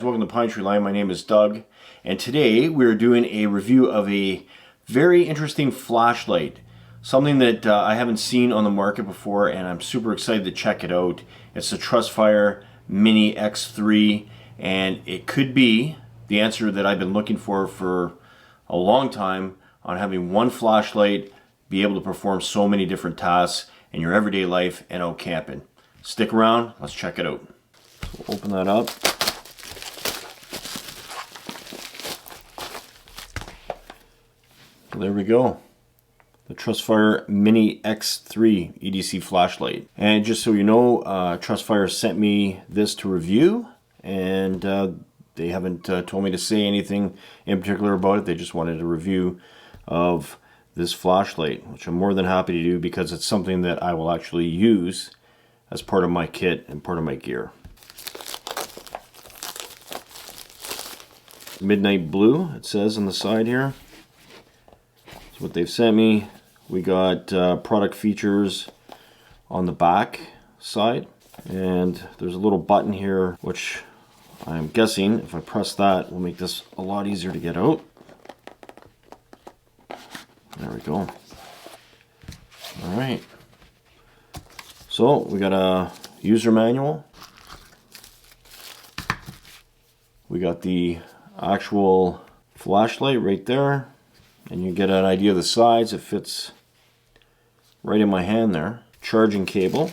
Welcome to Pinetree Line. My name is Doug, and today we're doing a review of a very interesting flashlight. Something that I haven't seen on the market before, and I'm super excited to check it out. It's the TrustFire Mini X3, and it could be the answer that I've been looking for a long time on having one flashlight be able to perform so many different tasks in your everyday life and out camping. Stick around, let's check it out. So we'll open that up. There we go. The TrustFire Mini X3 EDC flashlight. And just so you know, TrustFire sent me this to review, and they haven't told me to say anything in particular about it. They just wanted a review of this flashlight, which I'm more than happy to do because it's something that I will actually use as part of my kit and part of my gear. Midnight blue, it says on the side here. What they've sent me. We got product features on the back side, and there's a little button here which I'm guessing if I press that will make this a lot easier to get out. There we go. Alright, so we got a user manual, we got the actual flashlight right there. And you get an idea of the size. It fits right in my hand there. Charging cable.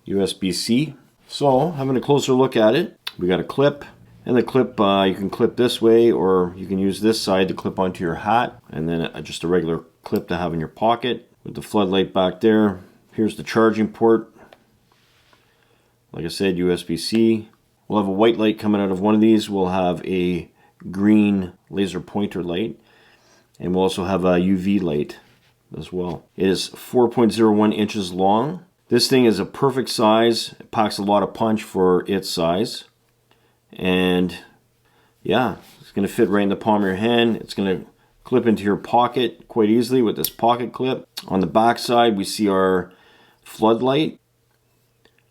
USB-C. So, having a closer look at it, we got a clip. And the clip, you can clip this way, or you can use this side to clip onto your hat. And then just a regular clip to have in your pocket. With the floodlight back there. Here's the charging port. Like I said, USB-C. We'll have a white light coming out of one of these. We'll have a green laser pointer light, and we'll also have a UV light as well. It is 4.01 inches long. This thing is a perfect size. It packs a lot of punch for its size, and yeah, it's going to fit right in the palm of your hand. It's going to clip into your pocket quite easily with this pocket clip. On the back side we see our floodlight.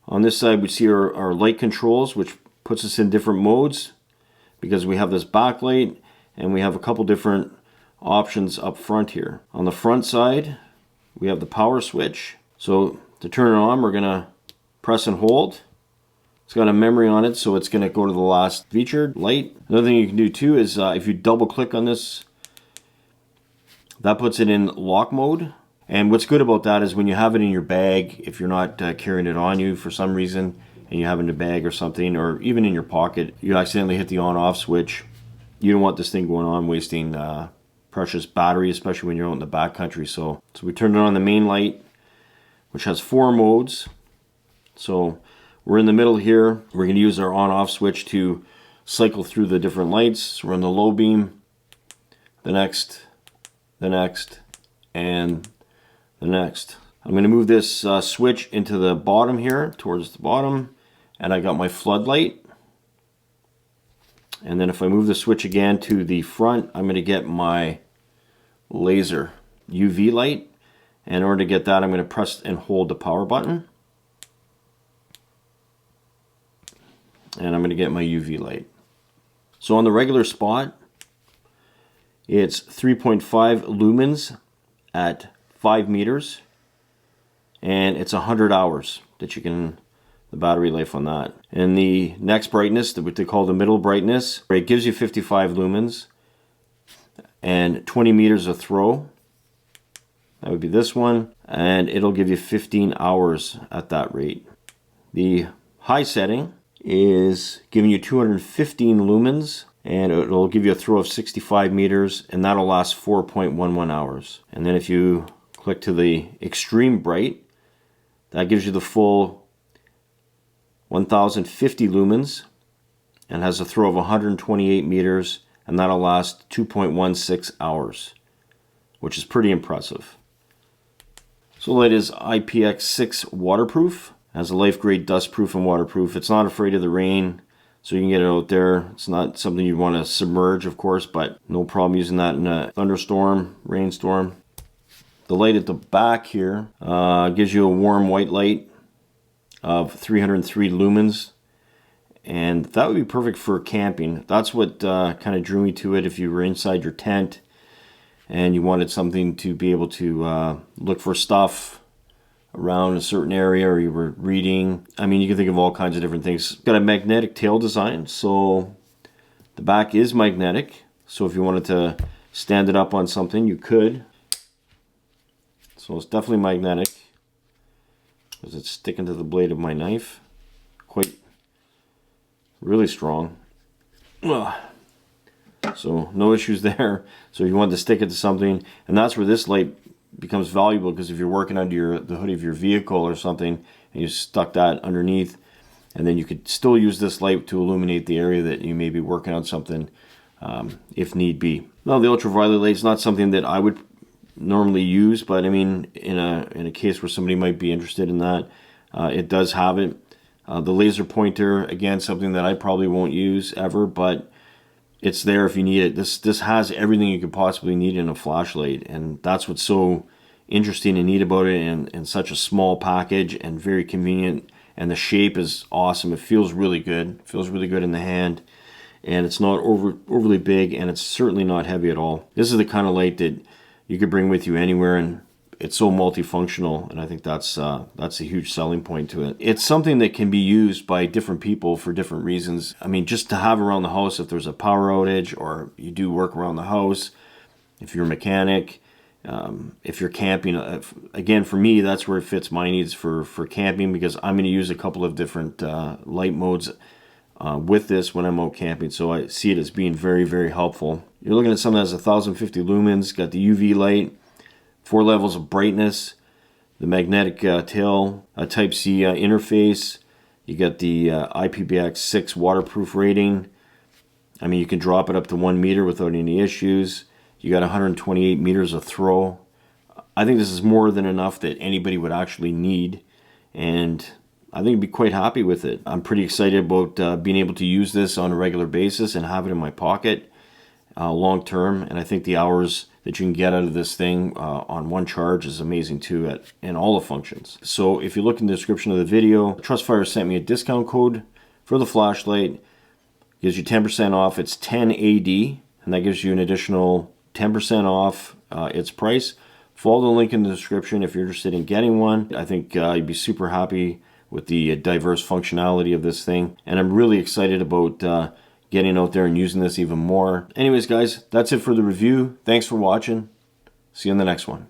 On this side we see our light controls, which puts us in different modes, because we have this backlight and we have a couple different options up front here. On the front side, we have the power switch. So to turn it on, we're gonna press and hold. It's got a memory on it, so it's gonna go to the last featured light. Another thing you can do too is if you double click on this, that puts it in lock mode. And what's good about that is when you have it in your bag, if you're not carrying it on you for some reason, and you have it in a bag or something, or even in your pocket, you accidentally hit the on-off switch, you don't want this thing going on wasting precious battery, especially when you're out in the backcountry. So we turned it on the main light, which has 4 modes. So we're in the middle here. We're going to use our on-off switch to cycle through the different lights. So we're on the low beam, the next, and the next. I'm going to move this switch into the bottom here, towards the bottom. And I got my floodlight. And then if I move the switch again to the front, I'm going to get my laser UV light. And in order to get that, I'm going to press and hold the power button. And I'm going to get my UV light. So on the regular spot, it's 3.5 lumens at 5 meters. And it's 100 hours that you can, the battery life on that. And the next brightness, what they call the middle brightness, it gives you 55 lumens and 20 meters of throw. That would be this one, and it'll give you 15 hours at that rate. The high setting is giving you 215 lumens, and it'll give you a throw of 65 meters, and that'll last 4.11 hours. And then if you click to the extreme bright, that gives you the full 1050 lumens and has a throw of 128 meters, and that'll last 2.16 hours, which is pretty impressive. So the light is IPX6 waterproof, has a life grade dust proof and waterproof. It's not afraid of the rain, so you can get it out there. It's not something you'd want to submerge, of course, but no problem using that in a thunderstorm, rainstorm. The light at the back here gives you a warm white light of 303 lumens, And that would be perfect for camping. That's what kind of drew me to it. If you were inside your tent and you wanted something to be able to look for stuff around a certain area, or you were reading. I mean, you can think of all kinds of different things. It's got a magnetic tail design, so the back is magnetic. So if you wanted to stand it up on something, you could. So it's definitely magnetic, because it's sticking to the blade of my knife. Quite really strong. Ugh. So no issues there. So if you want to stick it to something, and that's where this light becomes valuable, because if you're working under the hood of your vehicle or something and you stuck that underneath, and then you could still use this light to illuminate the area that you may be working on something if need be. Now the ultraviolet light is not something that I would normally use, but I mean, in a case where somebody might be interested in that, it does have it. The laser pointer, again, something that I probably won't use ever, but it's there if you need it. This has everything you could possibly need in a flashlight, and that's what's so interesting and neat about it, and such a small package and very convenient. And the shape is awesome. It feels really good. It feels really good in the hand, and it's not overly big, and it's certainly not heavy at all. This is the kind of light that you could bring with you anywhere, and it's so multifunctional, and I think that's a huge selling point to it. It's something that can be used by different people for different reasons. I mean, just to have around the house if there's a power outage, or you do work around the house, if you're a mechanic, if you're camping. Again, for me, that's where it fits my needs for camping, because I'm going to use a couple of different light modes with this when I'm out camping. So I see it as being very, very helpful. You're looking at something that has 1050 lumens, got the UV light, 4 levels of brightness, the magnetic tail, a Type-C interface. You got the IPX6 waterproof rating. I mean, you can drop it up to 1 meter without any issues. You got 128 meters of throw. I think this is more than enough that anybody would actually need, and I think I'd be quite happy with it. I'm pretty excited about being able to use this on a regular basis and have it in my pocket long term, and I think the hours that you can get out of this thing on one charge is amazing too, in all the functions. So if you look in the description of the video, TrustFire sent me a discount code for the flashlight. Gives you 10% off. It's 10 AD, and that gives you an additional 10% off its price. Follow the link in the description if you're interested in getting one. I think you'd be super happy with the diverse functionality of this thing, and I'm really excited about getting out there and using this even more. Anyways, guys, that's it for the review. Thanks for watching. See you in the next one.